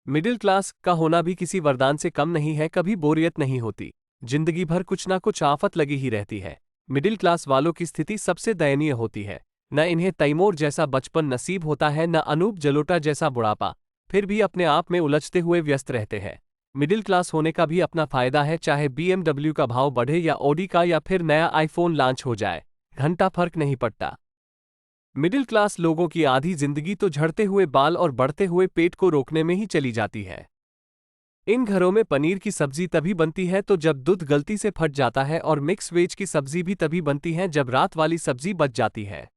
Middle class का होना भी किसी वरदान से कम नहीं है। कभी बोरियत नहीं होती, जिंदगी भर कुछ ना कुछ आफत लगी ही रहती है। मिडिल क्लास वालों की स्थिति सबसे दयनीय होती है। न इन्हें तैमूर जैसा बचपन नसीब होता है, न अनूप जलोटा जैसा बुढ़ापा, फिर भी अपने आप में उलझते हुए व्यस्त रहते हैं। मिडिल क्लास होने का भी अपना फायदा है, चाहे BMW का भाव बढ़े या ऑडी का, या फिर नया आईफोन लॉन्च हो जाए, घंटा फर्क नहीं पड़ता। मिडिल क्लास लोगों की आधी जिंदगी तो झड़ते हुए बाल और बढ़ते हुए पेट को रोकने में ही चली जाती है। इन घरों में पनीर की सब्जी तभी बनती है तो जब दूध गलती से फट जाता है, और मिक्स वेज की सब्जी भी तभी बनती है जब रात वाली सब्जी बच जाती है।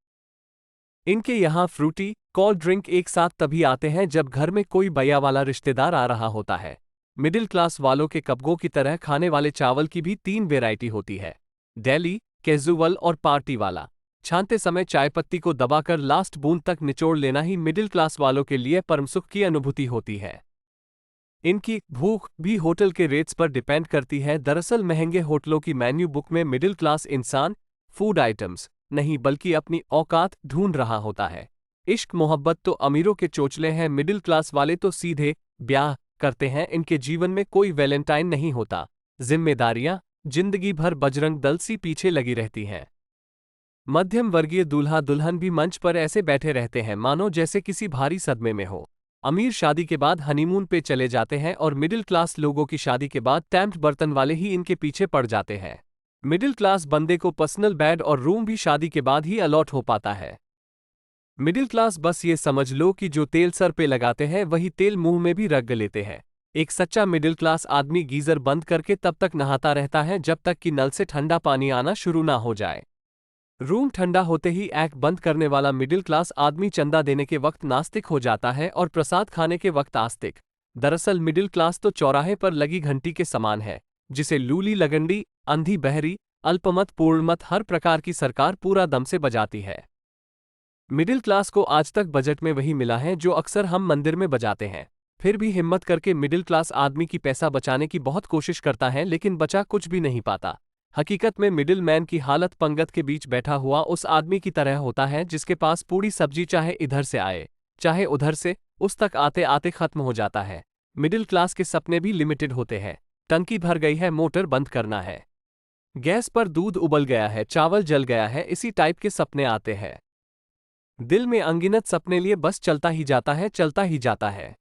इनके यहाँ फ्रूटी कोल्ड ड्रिंक एक साथ तभी आते हैं जब घर में कोई बया वाला रिश्तेदार आ रहा होता है। मिडिल क्लास वालों के कपगों की तरह खाने वाले चावल की भी 3 वेराइटी होती है, डेली, कैजुअल और पार्टी वाला। छानते समय चाय पत्ती को दबाकर लास्ट बूंद तक निचोड़ लेना ही मिडिल क्लास वालों के लिए परम सुख की अनुभूति होती है। इनकी भूख भी होटल के रेट्स पर डिपेंड करती है। दरअसल महंगे होटलों की मेन्यू बुक में मिडिल क्लास इंसान फूड आइटम्स नहीं बल्कि अपनी औकात ढूंढ रहा होता है। इश्क मोहब्बत तो अमीरों के चोचले हैं, मिडिल क्लास वाले तो सीधे ब्याह करते हैं। इनके जीवन में कोई वैलेंटाइन नहीं होता, जिम्मेदारियां जिंदगी भर बजरंग दल सी पीछे लगी रहती हैं। मध्यम वर्गीय दूल्हा दुल्हन भी मंच पर ऐसे बैठे रहते हैं मानो जैसे किसी भारी सदमे में हो। अमीर शादी के बाद हनीमून पे चले जाते हैं और मिडिल क्लास लोगों की शादी के बाद टैम्प्ड बर्तन वाले ही इनके पीछे पड़ जाते हैं। मिडिल क्लास बंदे को पर्सनल बेड और रूम भी शादी के बाद ही अलॉट हो पाता है। मिडिल क्लास बस ये समझ लो कि जो तेल सर पे लगाते हैं वही तेल मुंह में भी रग लेते हैं। एक सच्चा मिडिल क्लास आदमी गीजर बंद करके तब तक नहाता रहता है जब तक कि नल से ठंडा पानी आना शुरू ना हो जाए। रूम ठंडा होते ही ऐक बंद करने वाला मिडिल क्लास आदमी चंदा देने के वक्त नास्तिक हो जाता है और प्रसाद खाने के वक्त आस्तिक। दरअसल मिडिल क्लास तो चौराहे पर लगी घंटी के समान है, जिसे लूली लगंडी, अंधी बहरी, अल्पमत पूर्णमत हर प्रकार की सरकार पूरा दम से बजाती है। मिडिल क्लास को आज तक बजट में वही मिला है जो अक्सर हम मंदिर में बजाते हैं। फिर भी हिम्मत करके मिडिल क्लास आदमी की पैसा बचाने की बहुत कोशिश करता है, लेकिन बचा कुछ भी नहीं पाता। हकीकत में मिडिल मैन की हालत पंगत के बीच बैठा हुआ उस आदमी की तरह होता है जिसके पास पूरी सब्जी चाहे इधर से आए चाहे उधर से, उस तक आते आते खत्म हो जाता है। मिडिल क्लास के सपने भी लिमिटेड होते हैं। टंकी भर गई है, मोटर बंद करना है, गैस पर दूध उबल गया है, चावल जल गया है, इसी टाइप के सपने आते हैं। दिल में अनगिनत सपने लिए बस चलता ही जाता है, चलता ही जाता है।